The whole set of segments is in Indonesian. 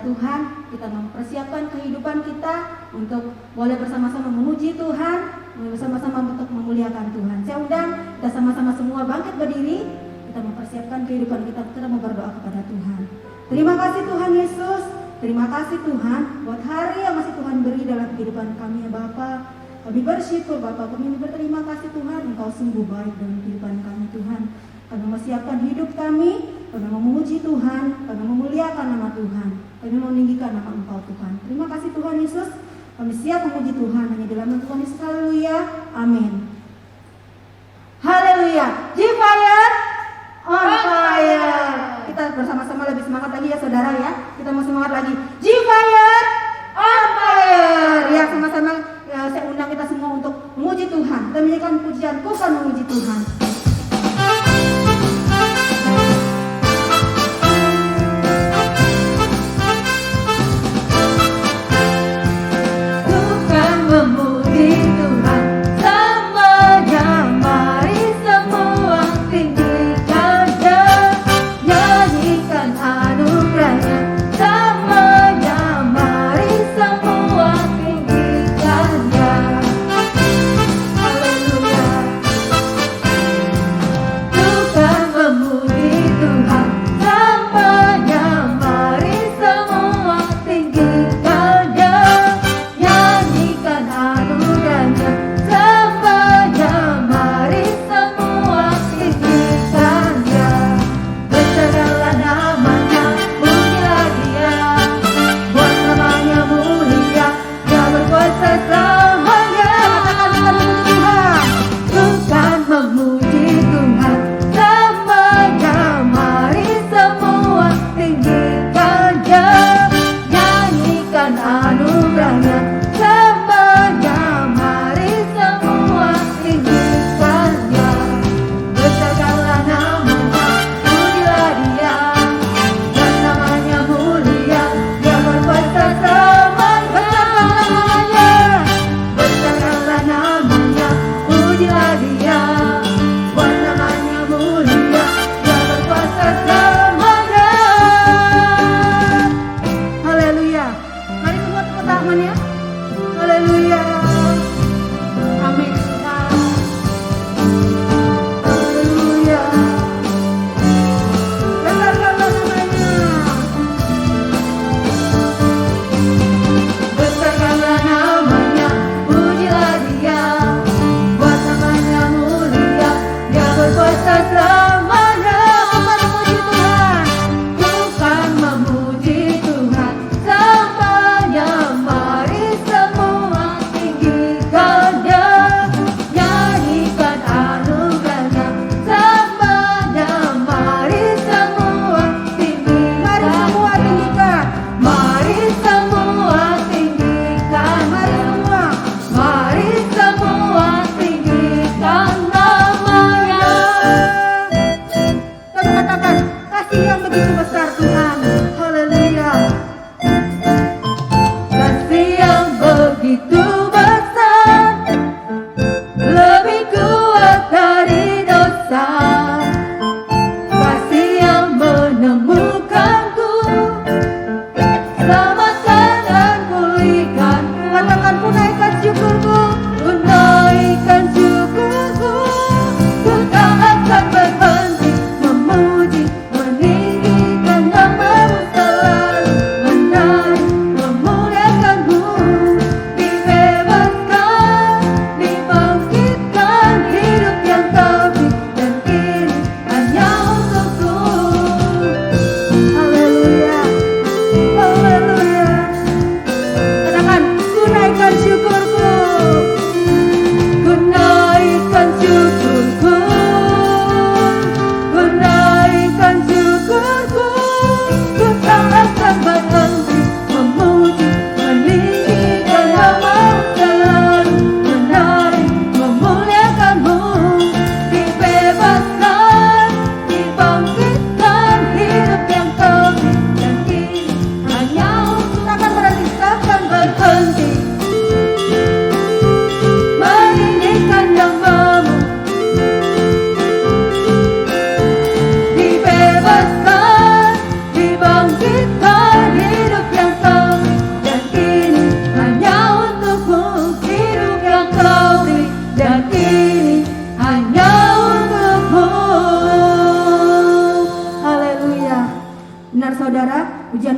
Tuhan. Kita mempersiapkan kehidupan kita untuk boleh bersama-sama memuji Tuhan, bersama-sama untuk memuliakan Tuhan. Saya undang kita sama-sama semua bangkit berdiri. Kita mempersiapkan kehidupan kita. Kita mau berdoa kepada Tuhan. Terima kasih Tuhan Yesus. Terima kasih Tuhan buat hari yang masih Tuhan beri dalam kehidupan kami ya Bapa. Kami bersyukur Bapa, kami berterima kasih Tuhan, Engkau sungguh baik dalam kehidupan kami Tuhan. Kami mempersiapkan hidup kami memuji Tuhan, kami memuliakan nama Tuhan, kami meninggikan nama Engkau Tuhan. Terima kasih Tuhan Yesus, kami siap memuji Tuhan hanya di dalam Tuhan Yesus. Haleluya, amin. Haleluya, G-Fire on fire. Kita bersama-sama lebih semangat lagi ya saudara ya. Kita mau semangat lagi. G-Fire on fire. Ya sama-sama ya, saya undang kita semua untuk memuji Tuhan. Kita menyanyikan pujian bukan memuji Tuhan. Bukan memuji Tuhan semuanya, mari semua tinggikan Dia, nyanyikan anugerahnya semuanya, mari semua tinggikan Dia. Haleluya.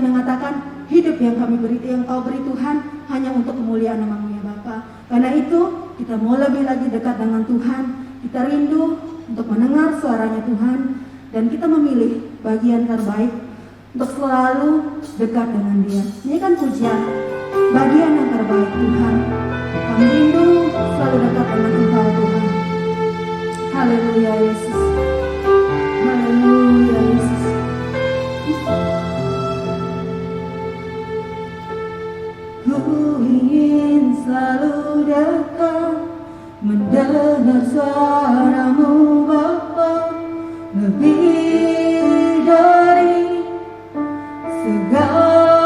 mengatakan hidup yang Kau beri Tuhan hanya untuk kemuliaan nama-Mu ya Bapa. Karena itu kita mau lebih lagi dekat dengan Tuhan. Kita rindu untuk mendengar suaranya Tuhan, dan kita memilih bagian terbaik untuk selalu dekat dengan Dia. Ini kan pujian, bagian yang terbaik Tuhan. Kami rindu selalu dekat dengan Engkau Tuhan. Haleluya Yesus. Haleluya Yesus. Ku ingin selalu dekat, mendengar suara-Mu Bapa, lebih dari segalanya.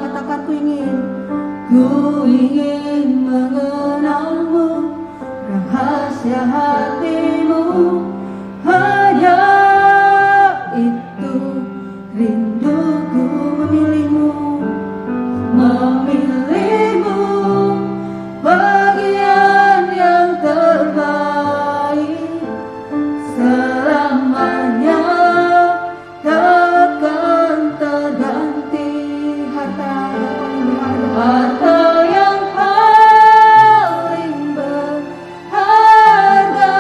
Katakan ku ingin mengenal-Mu, rahasia hati-Mu, hanya itu rinduku memilih-Mu, bagian yang terbaik selamanya, takkan terganti. Harta yang paling berharga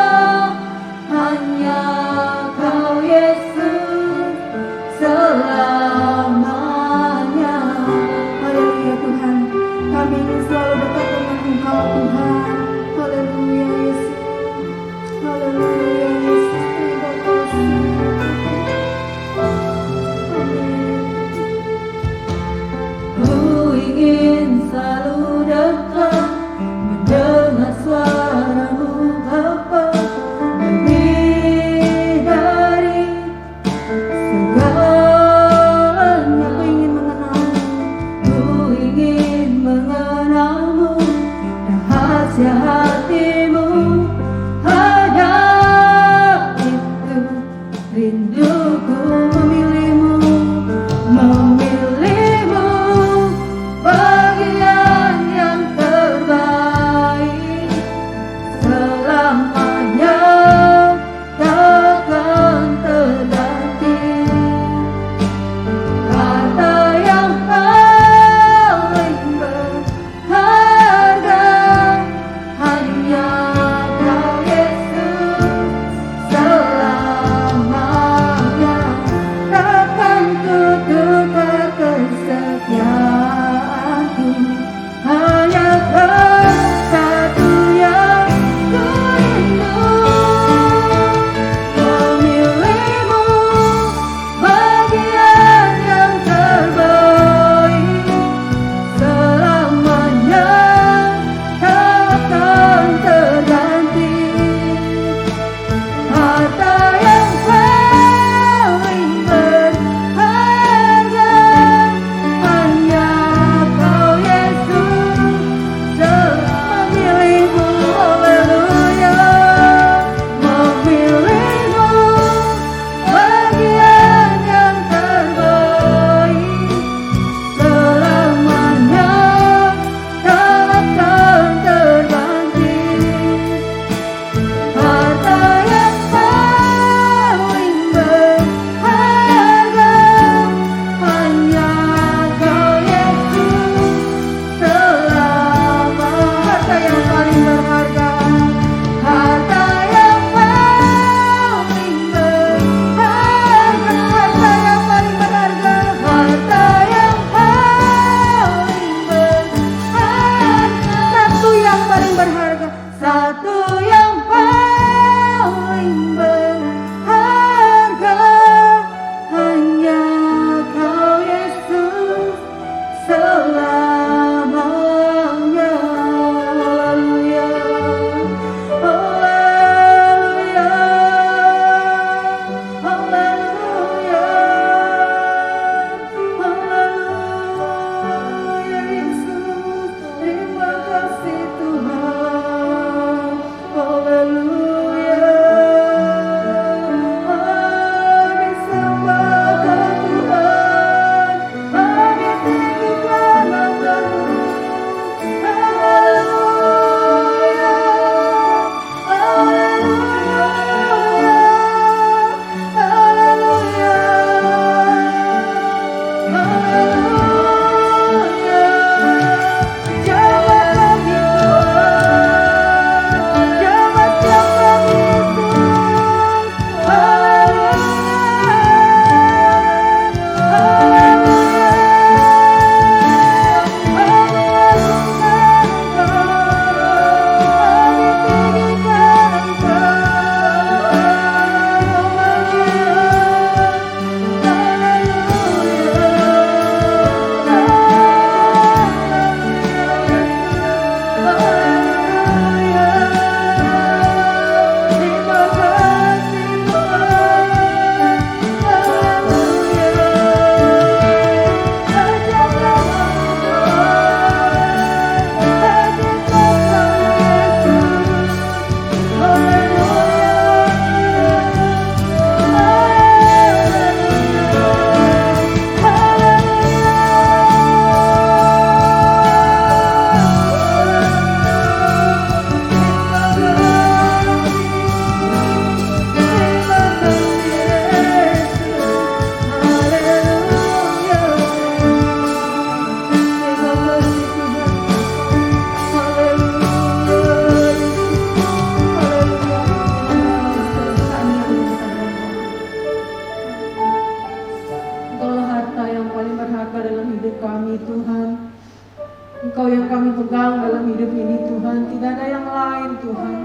Engkau yang kami pegang dalam hidup ini Tuhan, tidak ada yang lain Tuhan.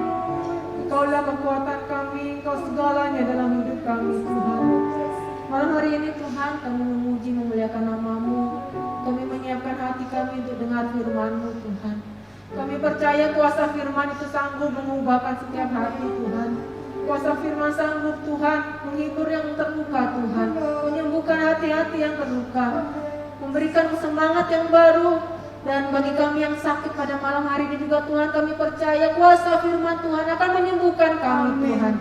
Engkaulah kekuatan kami, Engkau segalanya dalam hidup kami Tuhan. Malam hari ini Tuhan kami memuji memuliakan nama-Mu. Kami menyiapkan hati kami untuk dengar firman-Mu Tuhan. Kami percaya kuasa firman itu sanggup mengubahkan setiap hati Tuhan. Kuasa firman sanggup Tuhan menghibur yang terluka Tuhan, menyembuhkan hati-hati yang terluka, memberikan semangat yang baru. Dan bagi kami yang sakit pada malam hari ini juga Tuhan, kami percaya kuasa firman Tuhan akan menyembuhkan kami Tuhan.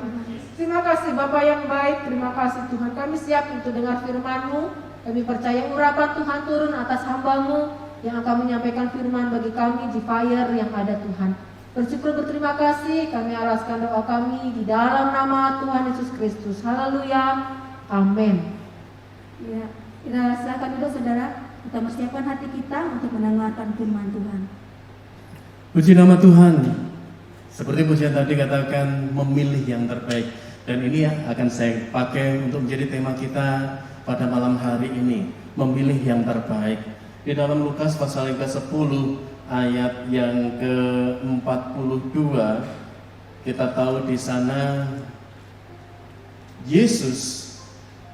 Terima kasih Bapa yang baik, terima kasih Tuhan. Kami siap untuk dengar firman-Mu. Kami percaya urapan Tuhan turun atas hamba-Mu yang akan menyampaikan firman bagi kami di fire yang ada Tuhan. Bersyukur berterima kasih, kami alaskan doa kami di dalam nama Tuhan Yesus Kristus. Haleluya, amin. Ya, kita silakan dulu saudara, kita persiapkan hati kita untuk mendengarkan firman Tuhan. Puji nama Tuhan. Seperti pujian tadi katakan, memilih yang terbaik. Dan ini ya akan saya pakai untuk menjadi tema kita pada malam hari ini, memilih yang terbaik. Di dalam Lukas pasal yang ke-10 ayat yang ke-42, kita tahu di sana Yesus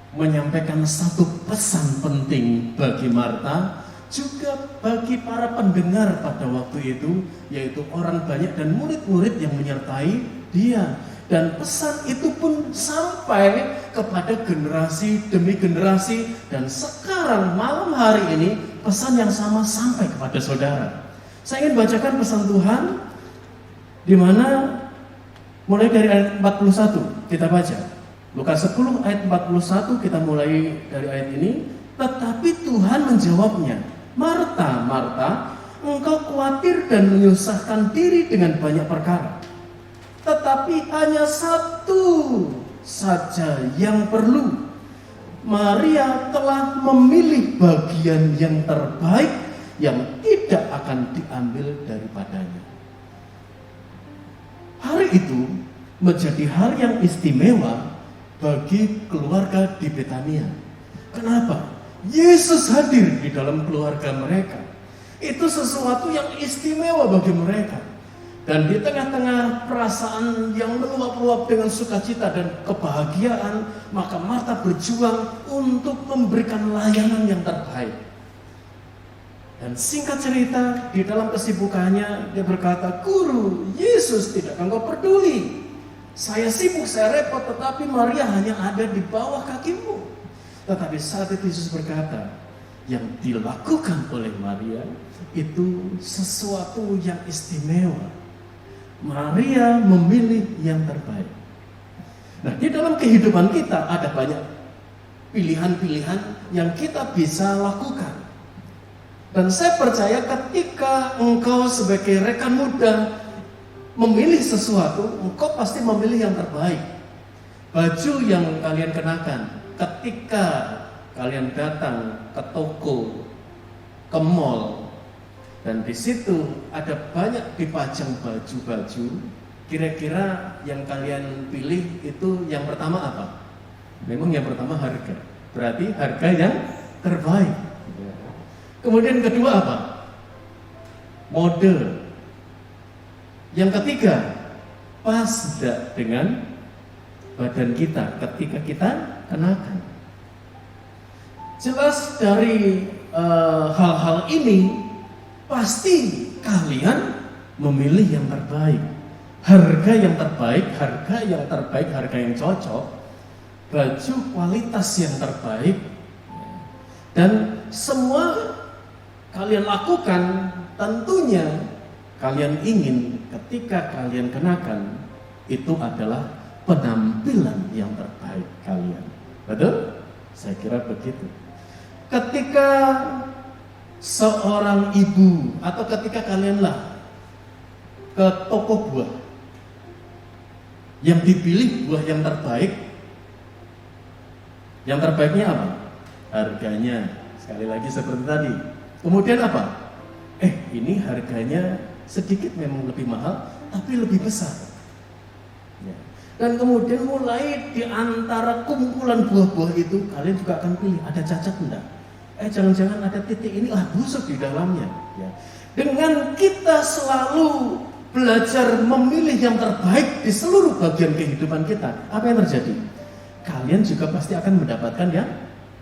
menyampaikan satu pesan penting bagi Marta, juga bagi para pendengar pada waktu itu, yaitu orang banyak dan murid-murid yang menyertai dia. Dan pesan itu pun sampai kepada generasi demi generasi, dan sekarang malam hari ini pesan yang sama sampai kepada saudara. Saya ingin bacakan pesan Tuhan di mana mulai dari ayat 41 kita baca. Lukas 10 ayat 41 kita mulai dari ayat ini. Tetapi Tuhan menjawabnya, Marta, Marta, engkau khawatir dan menyusahkan diri dengan banyak perkara. Tetapi hanya satu saja yang perlu. Maria telah memilih bagian yang terbaik yang tidak akan diambil daripadanya. Hari itu menjadi hari yang istimewa bagi keluarga di Betania. Kenapa? Yesus hadir di dalam keluarga mereka. Itu sesuatu yang istimewa bagi mereka. Dan di tengah-tengah perasaan yang meluap-luap dengan sukacita dan kebahagiaan, maka Marta berjuang untuk memberikan layanan yang terbaik. Dan singkat cerita, di dalam kesibukannya dia berkata, Guru, Yesus tidak engkau peduli. Saya sibuk, saya repot, tetapi Maria hanya ada di bawah kakimu. Tetapi saat itu Yesus berkata, yang dilakukan oleh Maria itu sesuatu yang istimewa. Maria memilih yang terbaik. Nah, di dalam kehidupan kita ada banyak pilihan-pilihan yang kita bisa lakukan. Dan saya percaya ketika engkau sebagai rekan muda memilih sesuatu, engkau pasti memilih yang terbaik. Baju yang kalian kenakan ketika kalian datang ke toko, ke mall, dan di situ ada banyak dipajang baju-baju. Kira-kira yang kalian pilih itu yang pertama apa? Memang yang pertama harga. Berarti harga yang terbaik. Kemudian kedua apa? Mode. Yang ketiga, pas tidak dengan badan kita ketika kita kenakan. Jelas dari hal-hal ini pasti kalian memilih yang terbaik. Harga yang terbaik, harga yang cocok, baju kualitas yang terbaik, dan semua kalian lakukan tentunya kalian ingin ketika kalian kenakan itu adalah penampilan yang terbaik kalian. Betul? Saya kira begitu. Ketika seorang ibu atau ketika kalianlah ke toko buah, yang dipilih buah yang terbaik, yang terbaiknya apa? Harganya. Sekali lagi seperti tadi. Kemudian apa? Ini harganya sedikit memang lebih mahal, tapi lebih besar. Ya. Dan kemudian mulai di antara kumpulan buah-buah itu, kalian juga akan pilih, ada cacat enggak? Jangan-jangan ada titik ini, busuk di dalamnya. Ya. Dengan kita selalu belajar memilih yang terbaik di seluruh bagian kehidupan kita, apa yang terjadi? Kalian juga pasti akan mendapatkan yang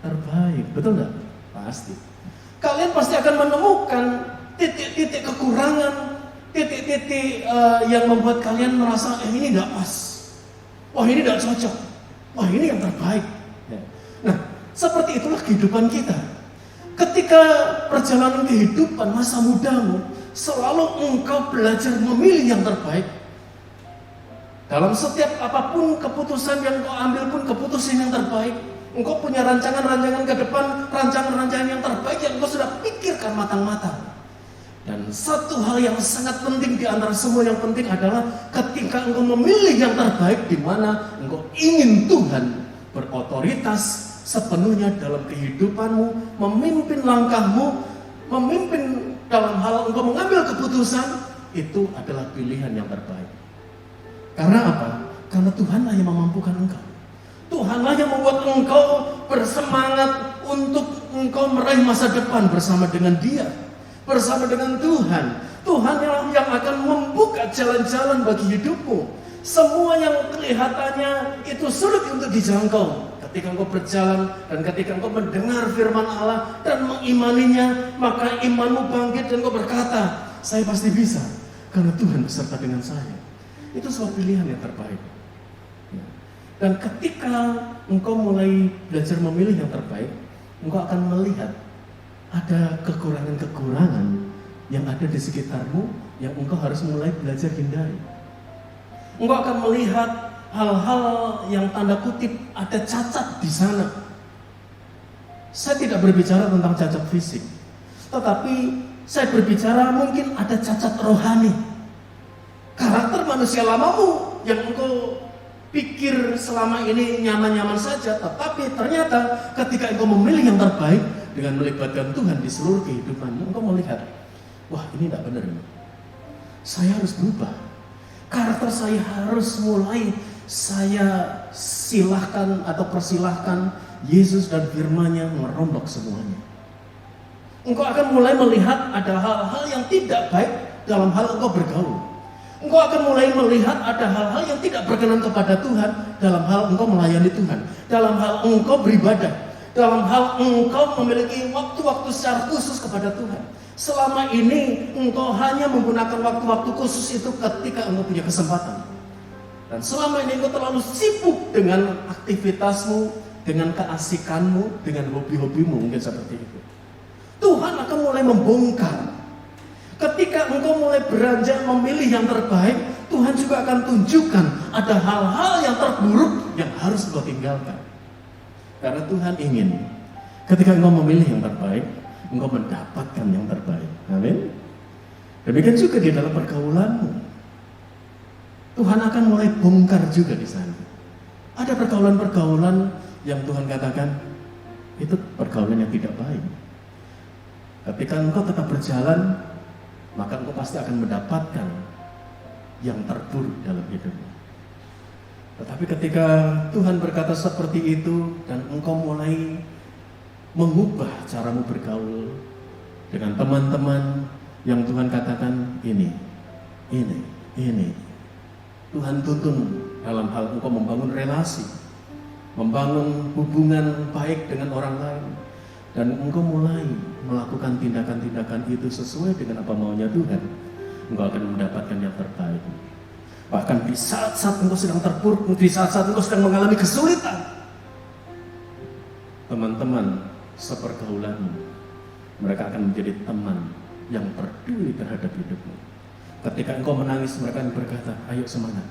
terbaik, betul nggak? Pasti. Kalian pasti akan menemukan titik-titik kekurangan, titik-titik yang membuat kalian merasa ini nggak pas, wah ini nggak cocok, wah ini yang terbaik. Nah, seperti itulah kehidupan kita. Ketika perjalanan kehidupan masa mudamu, selalu engkau belajar memilih yang terbaik. Dalam setiap apapun keputusan yang kau ambil pun keputusan yang terbaik. Engkau punya rancangan-rancangan ke depan, rancangan-rancangan yang terbaik yang engkau sudah pikirkan matang-matang. Dan satu hal yang sangat penting di antara semua yang penting adalah ketika engkau memilih yang terbaik, di mana engkau ingin Tuhan berotoritas sepenuhnya dalam kehidupanmu, memimpin langkahmu, memimpin dalam hal engkau mengambil keputusan, itu adalah pilihan yang terbaik. Karena apa? Karena Tuhanlah yang memampukan engkau. Tuhanlah yang membuat engkau bersemangat untuk engkau meraih masa depan bersama dengan Dia, bersama dengan Tuhan. Tuhan yang akan membuka jalan-jalan bagi hidupmu. Semua yang kelihatannya itu sulit untuk dijangkau, ketika engkau berjalan dan ketika engkau mendengar firman Allah dan mengimaninya, maka imanmu bangkit dan engkau berkata, saya pasti bisa karena Tuhan beserta dengan saya. Itu sebuah pilihan yang terbaik. Dan ketika engkau mulai belajar memilih yang terbaik, engkau akan melihat ada kekurangan-kekurangan yang ada di sekitarmu yang engkau harus mulai belajar hindari. Engkau akan melihat hal-hal yang tanda kutip ada cacat di sana. Saya tidak berbicara tentang cacat fisik, tetapi saya berbicara mungkin ada cacat rohani. Karakter manusia lamamu yang engkau pikir selama ini nyaman-nyaman saja, tetapi ternyata ketika engkau memilih yang terbaik dengan melibatkan Tuhan di seluruh kehidupanmu, engkau melihat, wah ini tidak benar. Saya harus berubah. Karakter saya harus mulai saya silahkan atau persilahkan Yesus dan firman-Nya merombak semuanya. Engkau akan mulai melihat ada hal-hal yang tidak baik dalam hal engkau bergaul. Engkau akan mulai melihat ada hal-hal yang tidak berkenan kepada Tuhan dalam hal engkau melayani Tuhan, dalam hal engkau beribadah, dalam hal engkau memiliki waktu-waktu secara khusus kepada Tuhan. Selama ini engkau hanya menggunakan waktu-waktu khusus itu ketika engkau punya kesempatan. Dan selama ini engkau terlalu sibuk dengan aktivitasmu, dengan keasikanmu, dengan hobi-hobimu, mungkin seperti itu. Tuhan akan mulai membongkar. Ketika engkau mulai beranjak memilih yang terbaik, Tuhan juga akan tunjukkan ada hal-hal yang terburuk yang harus engkau tinggalkan. Karena Tuhan ingin ketika engkau memilih yang terbaik, engkau mendapatkan yang terbaik. Amin. Demikian juga di dalam pergaulanmu. Tuhan akan mulai bongkar juga di sana. Ada pergaulan-pergaulan yang Tuhan katakan itu pergaulan yang tidak baik. Ketika engkau tetap berjalan, maka engkau pasti akan mendapatkan yang terburuk dalam hidupmu. Tetapi ketika Tuhan berkata seperti itu dan engkau mulai mengubah caramu bergaul dengan teman-teman yang Tuhan katakan ini. Tuhan tuntun dalam hal engkau membangun relasi, membangun hubungan baik dengan orang lain, dan engkau mulai melakukan tindakan-tindakan itu sesuai dengan apa maunya Tuhan, engkau akan mendapatkan yang terbaik. Bahkan di saat-saat engkau sedang terpuruk, di saat-saat engkau sedang mengalami kesulitan, teman-teman sepergaulanmu, mereka akan menjadi teman yang peduli terhadap hidupmu. Ketika engkau menangis, mereka akan berkata, ayo semangat.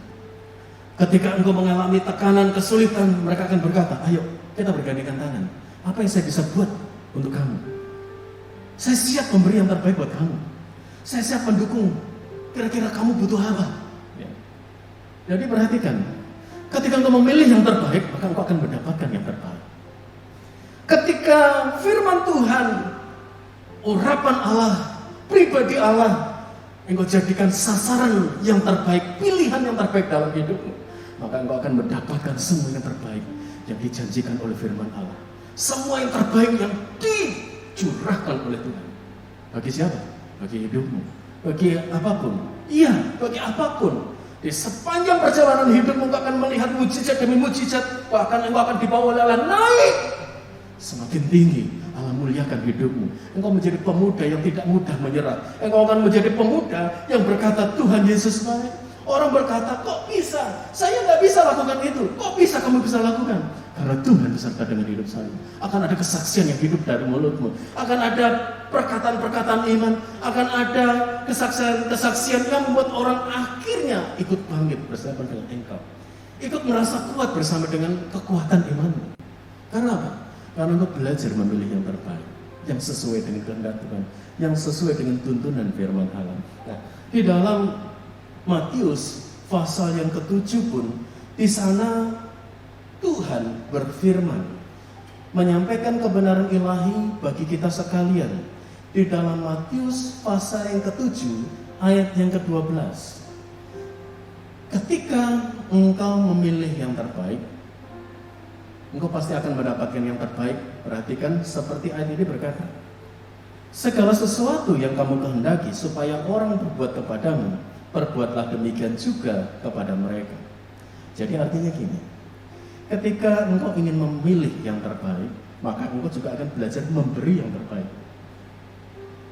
Ketika engkau mengalami tekanan, kesulitan, mereka akan berkata, ayo kita bergandengan tangan. Apa yang saya bisa buat untuk kamu? Saya siap memberi yang terbaik buat kamu. Saya siap mendukung. Kira-kira kamu butuh apa? Ya. Jadi perhatikan, ketika engkau memilih yang terbaik, maka engkau akan mendapatkan yang terbaik. Ketika firman Tuhan, urapan Allah, pribadi Allah, engkau jadikan sasaran yang terbaik, pilihan yang terbaik dalam hidupmu, maka engkau akan mendapatkan semua yang terbaik yang dijanjikan oleh firman Allah. Semua yang terbaik yang dicurahkan oleh Tuhan. Bagi siapa? bagi hidupmu, bagi apapun. Iya, bagi apapun. Di sepanjang perjalanan hidupmu engkau akan melihat mujizat demi mujizat. Bahkan engkau akan dibawa oleh Allah naik semakin tinggi. Allah muliakan hidupmu. Engkau menjadi pemuda yang tidak mudah menyerah. Engkau akan menjadi pemuda yang berkata, Tuhan Yesus baik. Orang berkata, kok bisa? Saya nggak bisa lakukan itu. Kok bisa kamu bisa lakukan? Karena Tuhan beserta dengan hidup saya. Akan ada kesaksian yang hidup dari mulutmu. Akan ada perkataan-perkataan iman. Akan ada kesaksian-kesaksian yang membuat orang akhirnya ikut bangkit bersama dengan engkau. Ikut merasa kuat bersama dengan kekuatan imanmu. Karena apa? Karena engkau belajar memilih yang terbaik. Yang sesuai dengan kehendak Tuhan. Yang sesuai dengan tuntunan firman Allah. Nah, di dalam Matius pasal yang ke-7 pun di sana Tuhan berfirman menyampaikan kebenaran ilahi bagi kita sekalian di dalam Matius pasal yang ke-7 ayat yang ke-12. Ketika engkau memilih yang terbaik, engkau pasti akan mendapatkan yang terbaik. Perhatikan seperti ayat ini berkata, segala sesuatu yang kamu kehendaki supaya orang berbuat kepadamu, perbuatlah demikian juga kepada mereka. Jadi artinya gini, ketika engkau ingin memilih yang terbaik, maka engkau juga akan belajar memberi yang terbaik.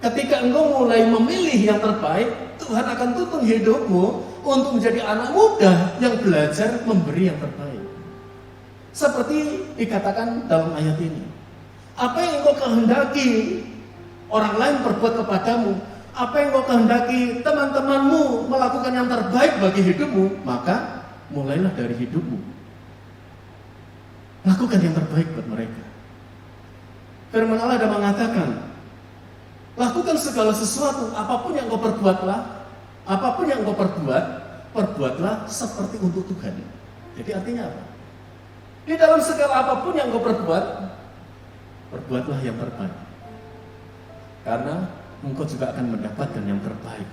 Ketika engkau mulai memilih yang terbaik, Tuhan akan tuntun hidupmu untuk menjadi anak muda yang belajar memberi yang terbaik. Seperti dikatakan dalam ayat ini, apa yang engkau kehendaki orang lain berbuat kepadamu, apa yang kau kehendaki teman-temanmu melakukan yang terbaik bagi hidupmu, maka mulailah dari hidupmu. Lakukan yang terbaik buat mereka. Firman Allah ada mengatakan, lakukan segala sesuatu, apapun yang kau perbuatlah, apapun yang kau perbuat, perbuatlah seperti untuk Tuhan. Jadi artinya apa? Di dalam segala apapun yang kau perbuat, perbuatlah yang terbaik. Karena engkau juga akan mendapatkan yang terbaik.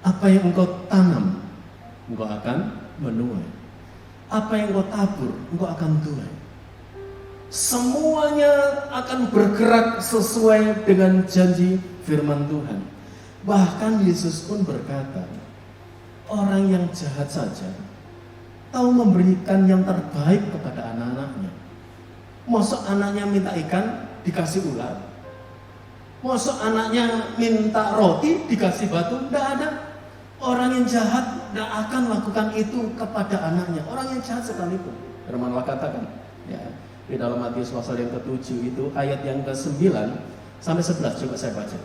Apa yang engkau tanam, engkau akan menuai. Apa yang engkau tabur, engkau akan tuai. Semuanya akan bergerak sesuai dengan janji firman Tuhan. Bahkan Yesus pun berkata, orang yang jahat saja tahu memberikan yang terbaik kepada anak-anaknya. Masa anaknya minta ikan, dikasih ular? Masa anaknya minta roti dikasih batu? Tidak ada. Orang yang jahat tidak akan lakukan itu kepada anaknya. Orang yang jahat sekalipun. Firman Allah katakan ya, di dalam Matius pasal yang ke-7 itu ayat yang ke-9 sampai 11. Coba saya baca.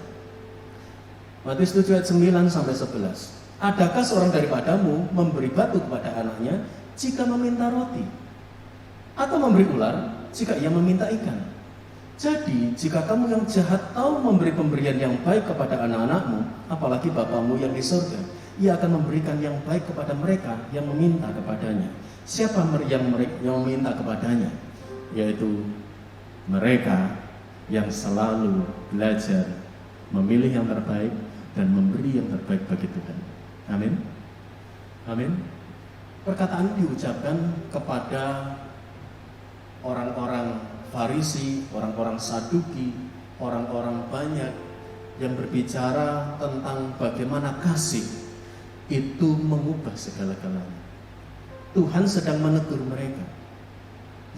Matius 7 ayat 9 sampai 11. Adakah seorang daripadamu memberi batu kepada anaknya jika meminta roti? Atau memberi ular jika ia meminta ikan? Jadi, jika kamu yang jahat tahu memberi pemberian yang baik kepada anak-anakmu, apalagi Bapamu yang di surga, ia akan memberikan yang baik kepada mereka yang meminta kepadanya. Siapa yang meminta kepadanya? Yaitu mereka yang selalu belajar memilih yang terbaik dan memberi yang terbaik bagi Tuhan. Amin. Amin. Perkataan ini diucapkan kepada orang-orang Farisi, orang-orang Saduki, orang-orang banyak yang berbicara tentang bagaimana kasih itu mengubah segala-galanya. Tuhan sedang menegur mereka.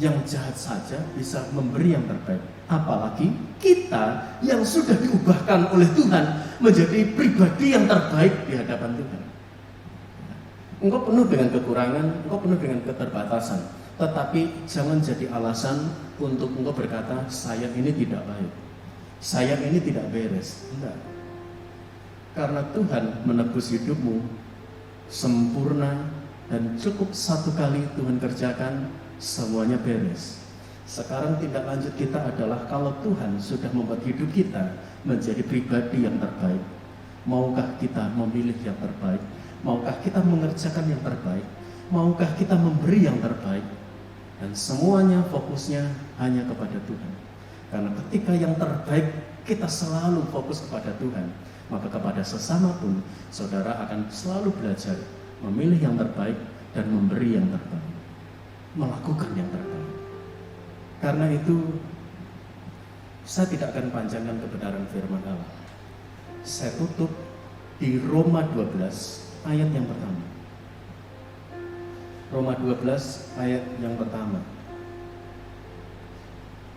Yang jahat saja bisa memberi yang terbaik. Apalagi kita yang sudah diubahkan oleh Tuhan menjadi pribadi yang terbaik di hadapan Tuhan. Engkau penuh dengan kekurangan, engkau penuh dengan keterbatasan. Tetapi jangan jadi alasan untuk engkau berkata, saya ini tidak baik, saya ini tidak beres. Enggak. Karena Tuhan menebus hidupmu sempurna dan cukup satu kali Tuhan kerjakan, semuanya beres. Sekarang tindak lanjut kita adalah kalau Tuhan sudah membuat hidup kita menjadi pribadi yang terbaik, maukah kita memilih yang terbaik? Maukah kita mengerjakan yang terbaik? Maukah kita memberi yang terbaik? Dan semuanya fokusnya hanya kepada Tuhan. Karena ketika yang terbaik kita selalu fokus kepada Tuhan, maka kepada sesama pun saudara akan selalu belajar memilih yang terbaik dan memberi yang terbaik, melakukan yang terbaik. Karena itu saya tidak akan panjangkan kebenaran firman Allah. Saya tutup di Roma 12 ayat yang pertama. Roma 12 ayat yang pertama.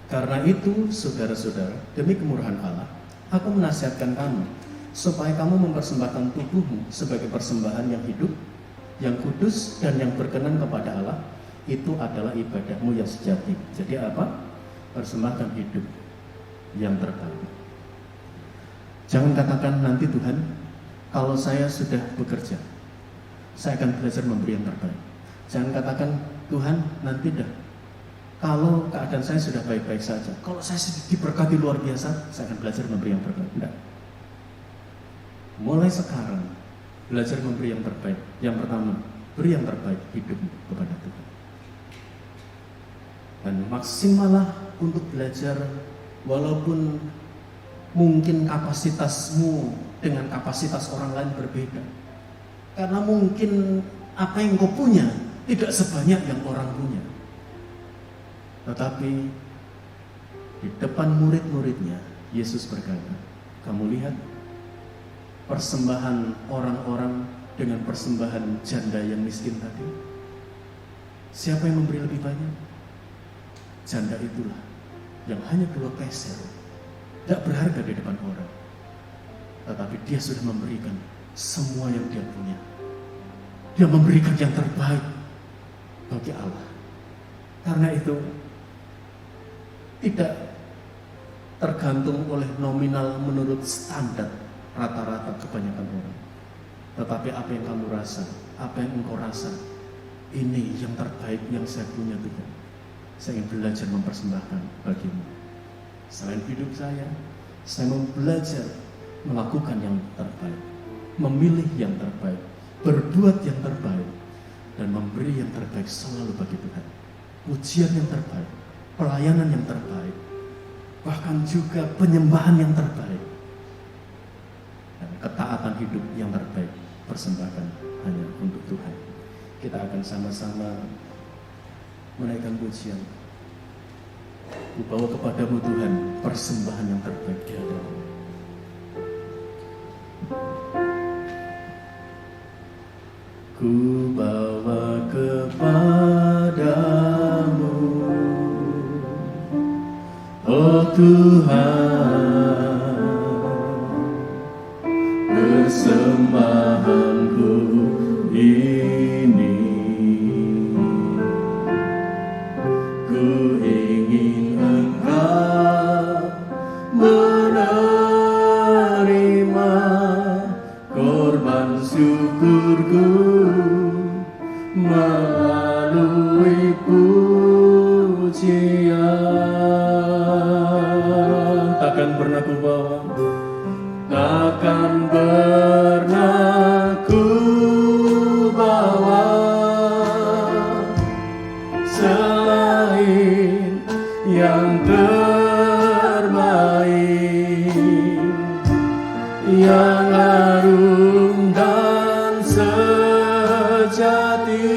Karena itu, saudara-saudara, demi kemurahan Allah, aku menasihatkan kamu, supaya kamu mempersembahkan tubuhmu sebagai persembahan yang hidup, yang kudus, dan yang berkenan kepada Allah. Itu adalah ibadahmu yang sejati. Jadi apa? Persembahkan hidup yang terbaik. Jangan katakan nanti Tuhan, kalau saya sudah bekerja, saya akan belajar memberi yang terbaik. Jangan katakan Tuhan nanti dah, kalau keadaan saya sudah baik-baik saja, kalau saya diberkati luar biasa, saya akan belajar memberi yang terbaik. Tidak. Mulai sekarang, belajar memberi yang terbaik. Yang pertama, beri yang terbaik hidupmu kepada Tuhan. Dan maksimallah untuk belajar, walaupun mungkin kapasitasmu dengan kapasitas orang lain berbeda. Karena mungkin apa yang kau punya tidak sebanyak yang orang punya. Tetapi di depan murid-muridnya, Yesus berkata, kamu lihat persembahan orang-orang dengan persembahan janda yang miskin tadi. Siapa yang memberi lebih banyak? Janda itulah yang hanya 2 peser, tidak berharga di depan orang. Tetapi dia sudah memberikan semua yang dia punya. Dia memberikan yang terbaik bagi Allah. Karena itu tidak tergantung oleh nominal menurut standar rata-rata kebanyakan orang. Tetapi apa yang kamu rasa, apa yang engkau rasa, ini yang terbaik yang saya punya Tuhan. Saya ingin belajar mempersembahkan bagimu. Selain hidup saya mau belajar melakukan yang terbaik, memilih yang terbaik, berbuat yang terbaik, dan memberi yang terbaik selalu bagi Tuhan. Pujian yang terbaik, pelayanan yang terbaik, bahkan juga penyembahan yang terbaik, dan ketaatan hidup yang terbaik, persembahkan hanya untuk Tuhan. Kita akan sama-sama menaikkan pujian. Ku bawa kepadamu Tuhan persembahan yang terbaik di hadapan. Ku bawa kepadamu, oh Tuhan, persembahanku ini. Ku ingin Engkau menerima korban syukurku melalui pujian. Takkan pernah ku bawa, takkan pernah ku bawa selain yang terbaik, yang harum dan sejati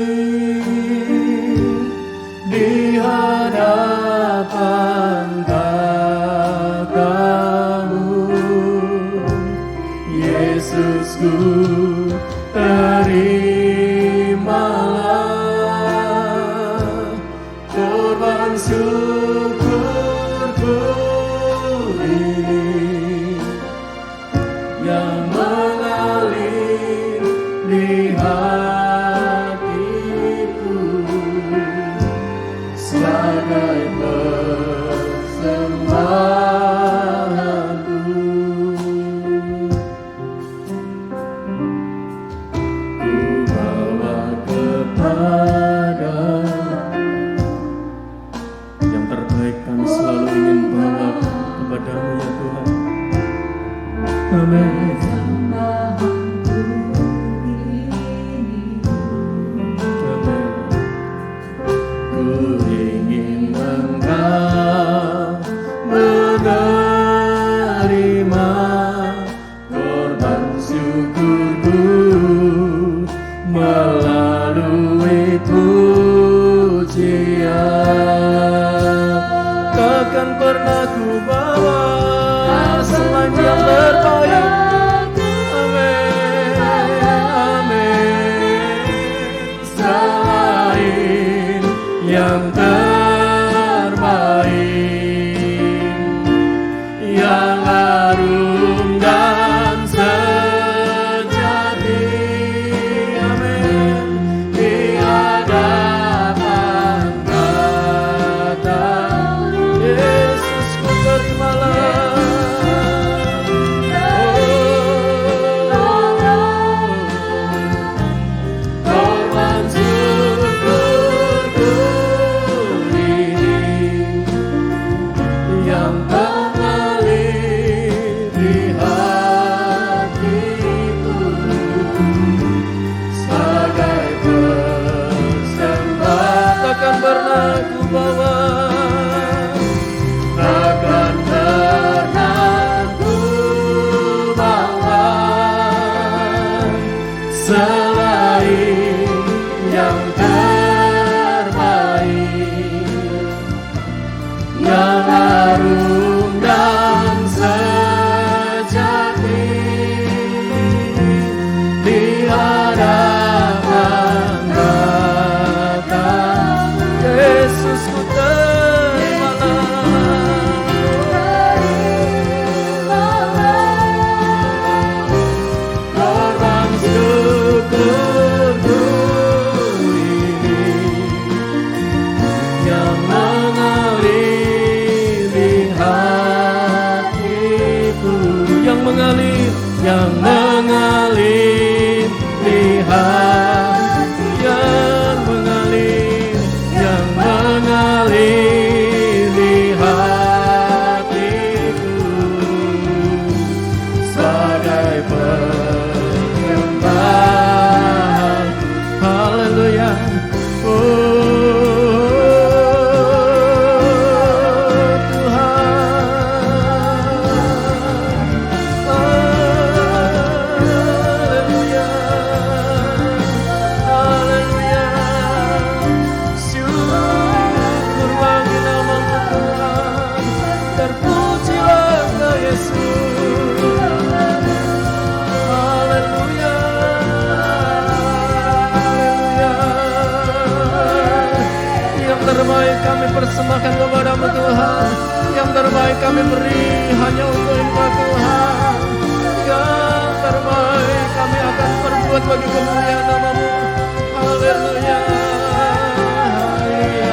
di hadapan tatamu. Yesusku, terimalah korban syukurku ini yang mengalir di hatiku sebagai persembahanku. Ku bawa kepada yang terbaik, kami selalu ingin bawa kepadamu ya Tuhan. Amin. Ku ingin Engkau menerima korban syukurku melalui pujian. Takkan pernah ku bawa selain yang terbaik, yang terbaik, yang harum dan sejati. Amin. Di hadapan kata Yesus ku terimalah. Korban syukurku ini yang mengalir di hatiku sebagai persembahan. Takkan pernah ku bawa, takkan pernah ku bawa selain yang terbaik, yang harum dan sejati. Di hadapan kata Yesus ku korban syukurku ini yang mengalir di hatiku, yang mengalir di hati, yang mengalir di hatiku sebagai persembahan. Haleluya. Terbaik kami persembahkan kepadamu Tuhan, yang terbaik kami beri hanya untuk Engkau Tuhan, yang terbaik kami akan perbuat bagi kemuliaan nama-Mu. Haleluya, haleluya,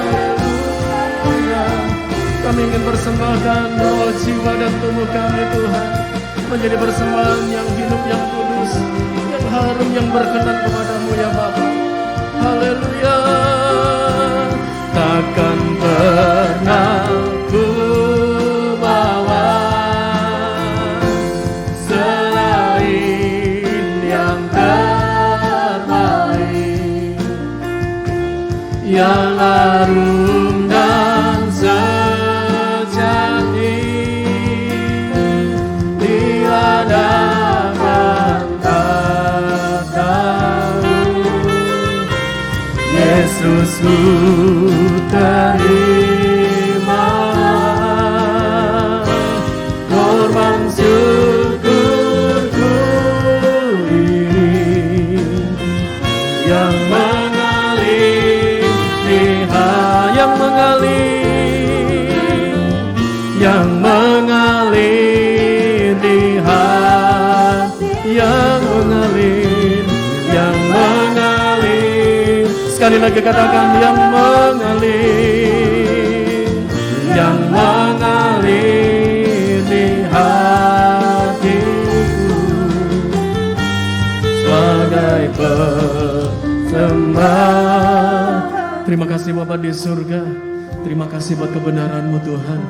haleluya. Kami ingin persembahkan roh, jiwa dan tubuh kami Tuhan menjadi persembahan yang hidup, yang kudus, yang harum, yang berkenan kepadamu ya Bapa. Haleluya. Takkan pernah ku bawa selain yang terbaik, yang harum dan sejati. Di hadapan kata-Mu Yesus ku terima korban syukurku ini yang mengalir di hati, yang mengalir di hati, yang mengalir. Sekali lagi katakan yang mengalir di hatiku sebagai persembah. Terima kasih Bapa di surga, terima kasih buat kebenaran-Mu Tuhan.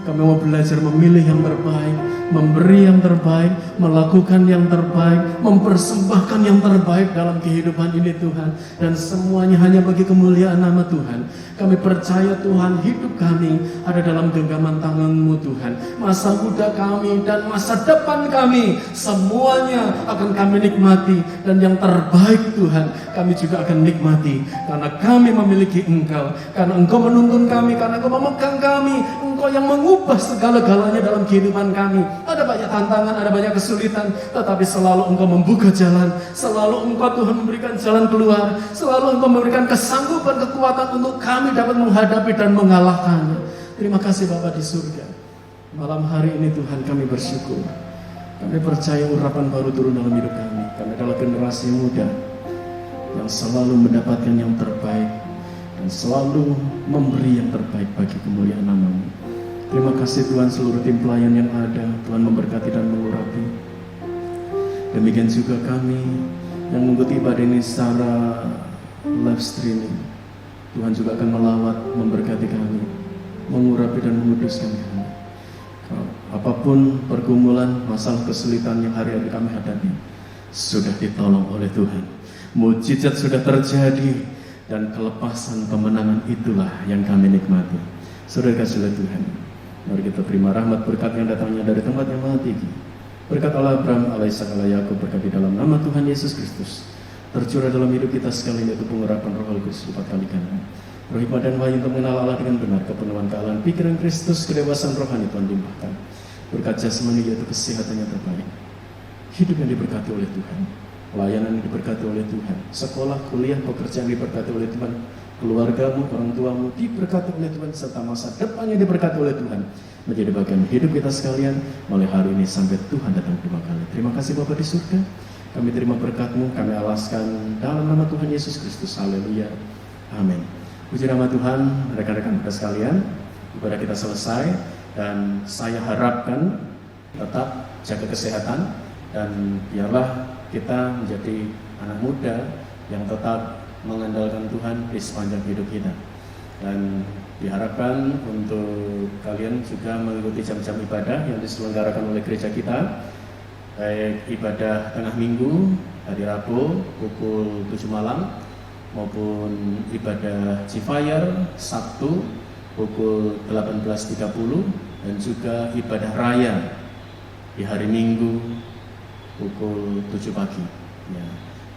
Kami mau belajar memilih yang terbaik, memberi yang terbaik, melakukan yang terbaik, mempersembahkan yang terbaik dalam kehidupan ini Tuhan. Dan semuanya hanya bagi kemuliaan nama Tuhan. Kami percaya Tuhan, hidup kami ada dalam genggaman tangan-Mu Tuhan. Masa muda kami dan masa depan kami semuanya akan kami nikmati. Dan yang terbaik Tuhan kami juga akan nikmati. Karena kami memiliki Engkau, karena Engkau menuntun kami, karena Engkau memegang kami, Engkau yang mengubah segala-galanya dalam kehidupan kami. Ada banyak tantangan, ada banyak kesulitan, tetapi selalu Engkau membuka jalan, selalu Engkau Tuhan memberikan jalan keluar, selalu Engkau memberikan kesanggupan, kekuatan untuk kami dapat menghadapi dan mengalahkannya. Terima kasih Bapa di surga. Malam hari ini Tuhan kami bersyukur. Kami percaya urapan baru turun dalam hidup kami. Kami adalah generasi muda yang selalu mendapatkan yang terbaik dan selalu memberi yang terbaik bagi kemuliaan nama-Mu. Terima kasih Tuhan, seluruh tim pelayan yang ada, Tuhan memberkati dan mengurapi. Demikian juga kami yang mengikuti ibadah ini secara live streaming. Tuhan juga akan melawat, memberkati kami, mengurapi dan menguduskan kami. Apapun pergumulan, masalah, kesulitan yang hari-hari kami hadapi, sudah ditolong oleh Tuhan. Mujizat sudah terjadi dan kelepasan kemenangan itulah yang kami nikmati. Saudara kasih Tuhan, mari kita terima rahmat berkat yang datangnya dari tempat yang maha tinggi. Berkat Allah Abraham, Allah Ishak, Allah Yakub, berkat di dalam nama Tuhan Yesus Kristus tercurah dalam hidup kita sekali, yaitu pengurapan Roh Kudus 4 kali ganda. Roh hikmat dan wahyu untuk mengenal Allah dengan benar, kepenuhan kealahan pikiran Kristus, kedewasaan rohani Tuhan limpahkan. Berkat jasmani yaitu kesehatan yang terbaik, hidup yang diberkati oleh Tuhan, pelayanan yang diberkati oleh Tuhan, sekolah, kuliah, pekerjaan diberkati oleh Tuhan, keluargamu, orang tuamu diberkati oleh Tuhan, serta masa depannya diberkati oleh Tuhan, menjadi bagian hidup kita sekalian mulai hari ini sampai Tuhan datang kedua kali. Terima kasih Bapa di surga, kami terima berkat-Mu, kami alaskan dalam nama Tuhan Yesus Kristus. Haleluya, amin. Puji nama Tuhan, rekan-rekan kita sekalian, ibadah kita selesai dan saya harapkan tetap jaga kesehatan dan biarlah kita menjadi anak muda yang tetap mengandalkan Tuhan di sepanjang hidup kita. Dan diharapkan untuk kalian juga mengikuti jam-jam ibadah yang diselenggarakan oleh gereja kita, baik ibadah tengah minggu hari Rabu pukul 7 malam maupun ibadah Cifayar Sabtu pukul 18.30 dan juga ibadah raya di hari Minggu pukul 7 pagi ya.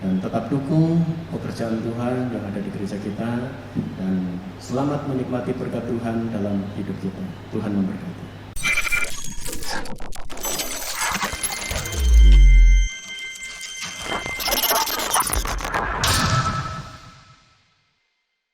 Dan tetap dukung pekerjaan Tuhan yang ada di gereja kita dan selamat menikmati berkat Tuhan dalam hidup kita. Tuhan memberkati.